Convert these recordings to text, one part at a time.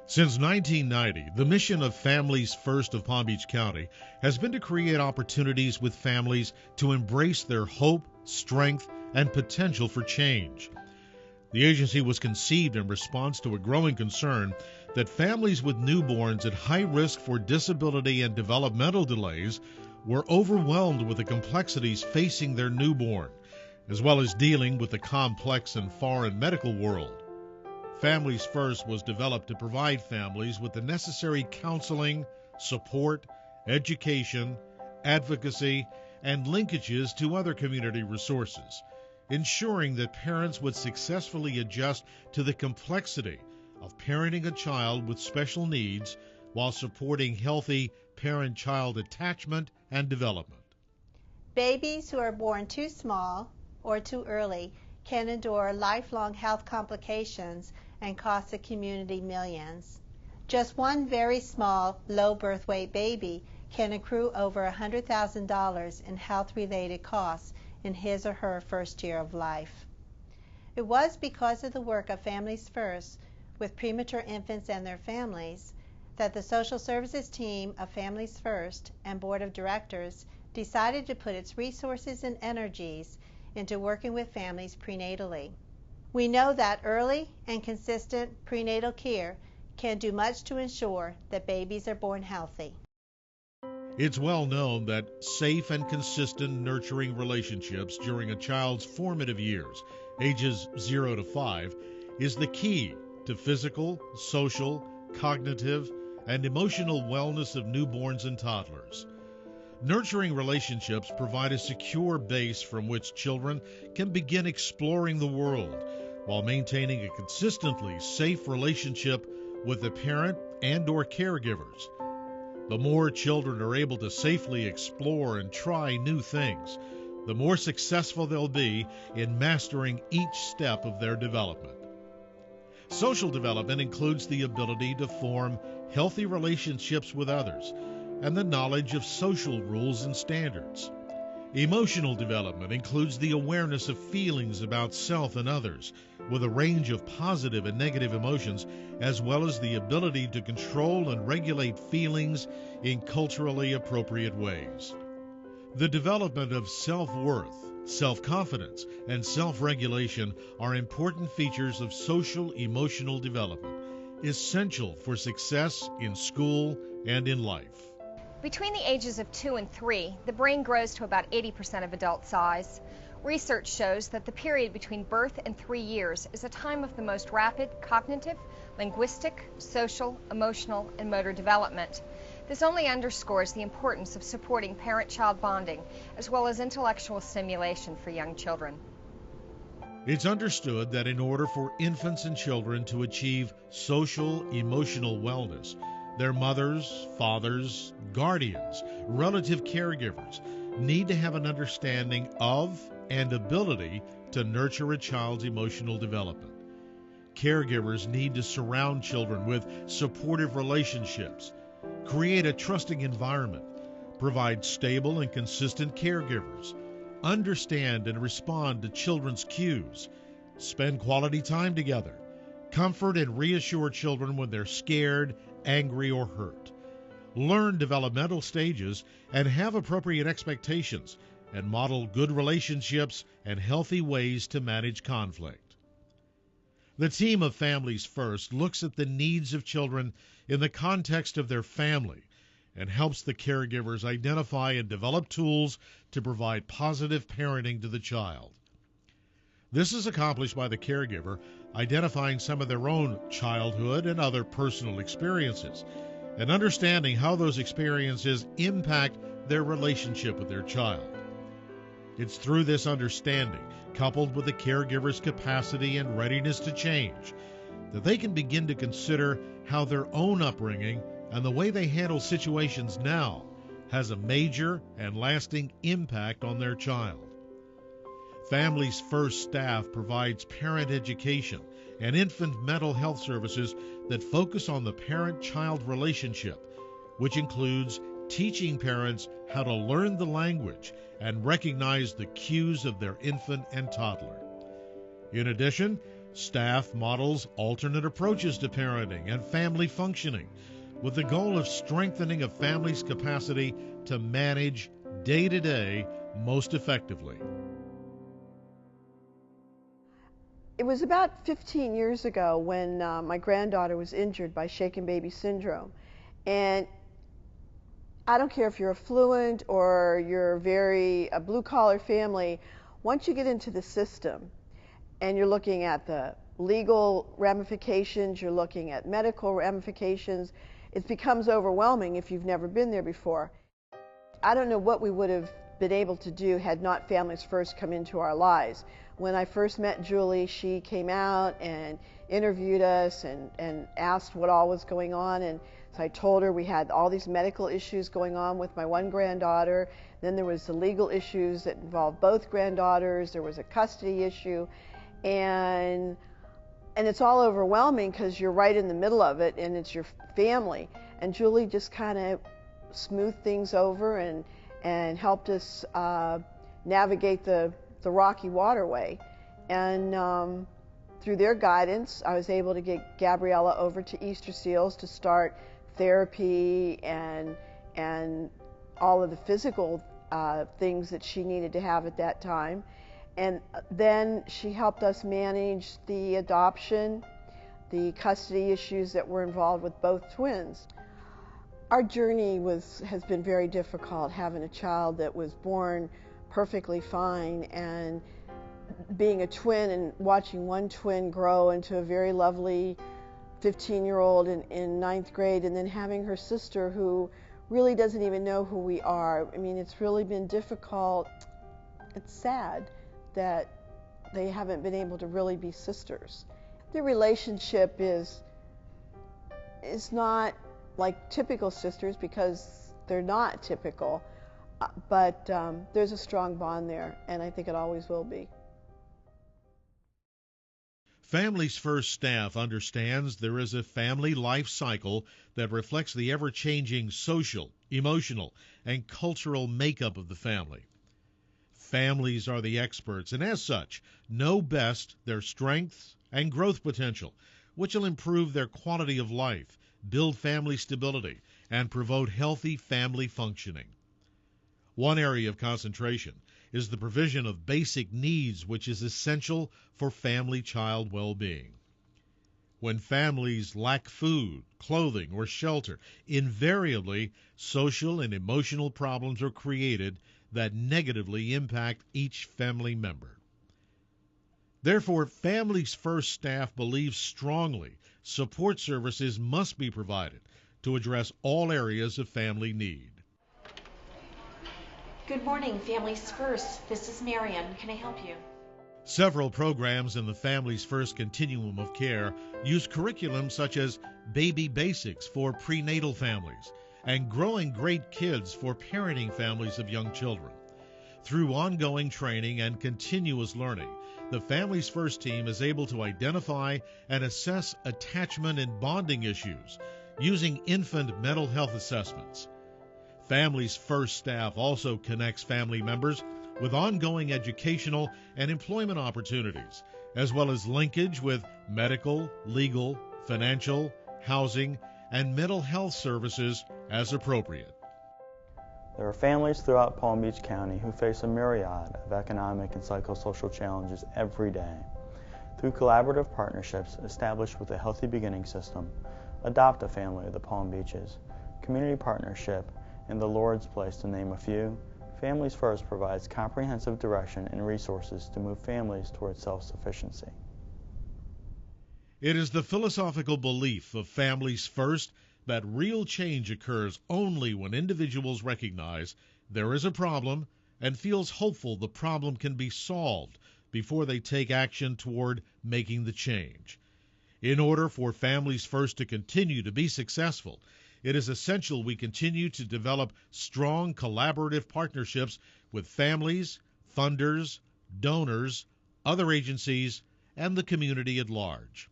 Since 1990, the mission of Families First of Palm Beach County has been to create opportunities with families to embrace their hope, strength, and potential for change. The agency was conceived in response to a growing concern that families with newborns at high risk for disability and developmental delays were overwhelmed with the complexities facing their newborn, as well as dealing with the complex and foreign medical world. Families First was developed to provide families with the necessary counseling, support, education, advocacy, and linkages to other community resources, ensuring that parents would successfully adjust to the complexity of parenting a child with special needs while supporting healthy parent-child attachment and development. Babies who are born too small or too early can endure lifelong health complications and cost the community millions. Just one very small, low birth weight baby can accrue over $100,000 in health-related costs in his or her first year of life. It was because of the work of Families First with premature infants and their families that the Social Services team of Families First and Board of Directors decided to put its resources and energies into working with families prenatally. We know that early and consistent prenatal care can do much to ensure that babies are born healthy. It's well known that safe and consistent nurturing relationships during a child's formative years, ages 0 to 5, is the key to physical, social, cognitive, and emotional wellness of newborns and toddlers. Nurturing relationships provide a secure base from which children can begin exploring the world while maintaining a consistently safe relationship with the parent and/or caregivers. The more children are able to safely explore and try new things, the more successful they'll be in mastering each step of their development. Social development includes the ability to form healthy relationships with others and the knowledge of social rules and standards. Emotional development includes the awareness of feelings about self and others, with a range of positive and negative emotions, as well as the ability to control and regulate feelings in culturally appropriate ways. The development of self-worth, self-confidence, and self-regulation are important features of social emotional development, essential for success in school and in life. Between the ages of 2 and 3, the brain grows to about 80% of adult size. Research shows that the period between birth and 3 years is a time of the most rapid cognitive, linguistic, social, emotional, and motor development. This only underscores the importance of supporting parent-child bonding as well as intellectual stimulation for young children. It's understood that in order for infants and children to achieve social, emotional wellness, their mothers, fathers, guardians, relative caregivers need to have an understanding of and ability to nurture a child's emotional development. Caregivers need to surround children with supportive relationships, create a trusting environment, provide stable and consistent caregivers, understand and respond to children's cues, spend quality time together, comfort and reassure children when they're scared, angry, or hurt, learn developmental stages and have appropriate expectations, and model good relationships and healthy ways to manage conflict. The team of Families First looks at the needs of children in the context of their family and helps the caregivers identify and develop tools to provide positive parenting to the child. This is accomplished by the caregiver identifying some of their own childhood and other personal experiences and understanding how those experiences impact their relationship with their child. It's through this understanding, coupled with the caregiver's capacity and readiness to change, that they can begin to consider how their own upbringing and the way they handle situations now has a major and lasting impact on their child. Families First staff provides parent education and infant mental health services that focus on the parent-child relationship, which includes teaching parents how to learn the language and recognize the cues of their infant and toddler. In addition, staff models alternate approaches to parenting and family functioning with the goal of strengthening a family's capacity to manage day-to-day most effectively. It was about 15 years ago when my granddaughter was injured by shaken baby syndrome. And I don't care if you're affluent or you're a blue-collar family, once you get into the system and you're looking at the legal ramifications, you're looking at medical ramifications, it becomes overwhelming if you've never been there before. I don't know what we would have been able to do had not Families First come into our lives. When I first met Julie, she came out and interviewed us and asked what all was going on, and so I told her we had all these medical issues going on with my one granddaughter. Then there was the legal issues that involved both granddaughters. There was a custody issue, and it's all overwhelming because you're right in the middle of it and it's your family. And Julie just kind of smoothed things over and helped us navigate the rocky waterway. And through their guidance, I was able to get Gabriella over to Easter Seals to start therapy and all of the physical things that she needed to have at that time. And then she helped us manage the adoption, the custody issues that were involved with both twins. Our journey has been very difficult, having a child that was born perfectly fine and being a twin and watching one twin grow into a very lovely 15-year-old in ninth grade, and then having her sister who really doesn't even know who we are. I mean, it's really been difficult. It's sad that they haven't been able to really be sisters. Their relationship is not like typical sisters because they're not typical, but there's a strong bond there, and I think it always will be. Families First staff understands there is a family life cycle that reflects the ever-changing social, emotional, and cultural makeup of the family. Families are the experts, and as such, know best their strengths and growth potential, which will improve their quality of life, build family stability, and promote healthy family functioning. One area of concentration is the provision of basic needs, which is essential for family-child well-being. When families lack food, clothing, or shelter, invariably social and emotional problems are created that negatively impact each family member. Therefore, Families First staff believes strongly support services must be provided to address all areas of family need. Good morning, Families First. This is Marion. Can I help you? Several programs in the Families First continuum of care use curriculum such as Baby Basics for prenatal families and Growing Great Kids for parenting families of young children. Through ongoing training and continuous learning, the Families First team is able to identify and assess attachment and bonding issues using infant mental health assessments. Families First staff also connects family members with ongoing educational and employment opportunities, as well as linkage with medical, legal, financial, housing, and mental health services as appropriate. There are families throughout Palm Beach County who face a myriad of economic and psychosocial challenges every day. Through collaborative partnerships established with the Healthy Beginning System, Adopt a Family of the Palm Beaches, Community Partnership, and the Lord's Place, to name a few, Families First provides comprehensive direction and resources to move families towards self-sufficiency. It is the philosophical belief of Families First that real change occurs only when individuals recognize there is a problem and feels hopeful the problem can be solved before they take action toward making the change. In order for Families First to continue to be successful, it is essential we continue to develop strong collaborative partnerships with families, funders, donors, other agencies, and the community at large.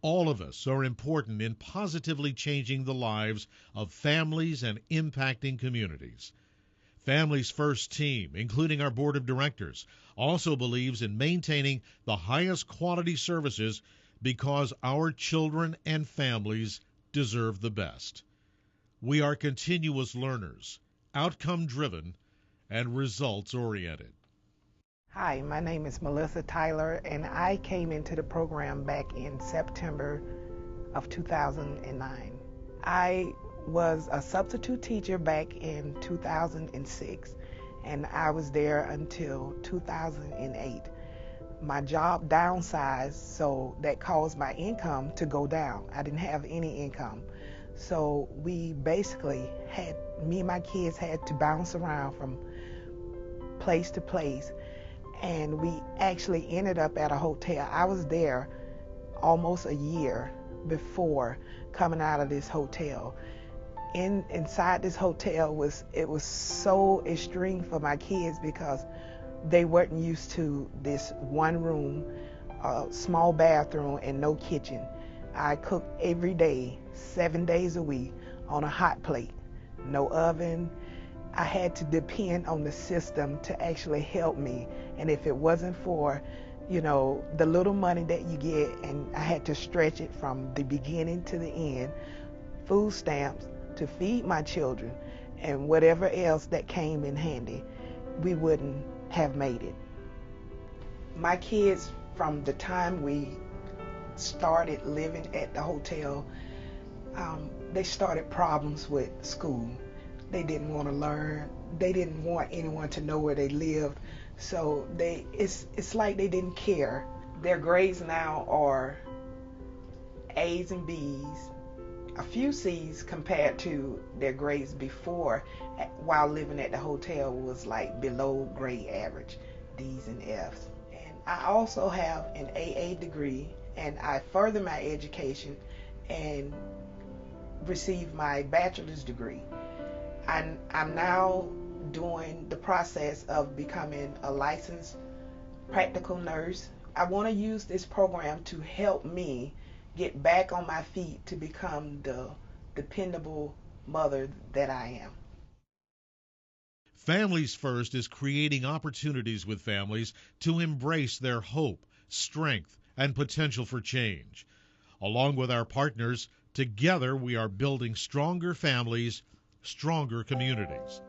All of us are important in positively changing the lives of families and impacting communities. Families First team, including our board of directors, also believes in maintaining the highest quality services because our children and families deserve the best. We are continuous learners, outcome-driven, and results-oriented. Hi, my name is Melissa Tyler, and I came into the program back in September of 2009. I was a substitute teacher back in 2006, and I was there until 2008. My job downsized, so that caused my income to go down. I didn't have any income. So we basically me and my kids had to bounce around from place to place, and we actually ended up at a hotel. I was there almost a year before coming out of this hotel. Inside this hotel was so extreme for my kids because they weren't used to this one room, small bathroom, and no kitchen. I cooked every day, 7 days a week, on a hot plate, no oven. I had to depend on the system to actually help me, and if it wasn't for, the little money that you get, and I had to stretch it from the beginning to the end, food stamps to feed my children, and whatever else that came in handy, we wouldn't have made it. My kids, from the time we started living at the hotel, they started problems with school. They didn't want to learn. They didn't want anyone to know where they lived. So it's like they didn't care. Their grades now are A's and B's, a few C's compared to their grades before. While living at the hotel was like below grade average, D's and F's. And I also have an AA degree, and I further my education and received my bachelor's degree. I'm now doing the process of becoming a licensed practical nurse. I want to use this program to help me get back on my feet to become the dependable mother that I am. Families First is creating opportunities with families to embrace their hope, strength, and potential for change. Along with our partners, together we are building stronger families, stronger communities.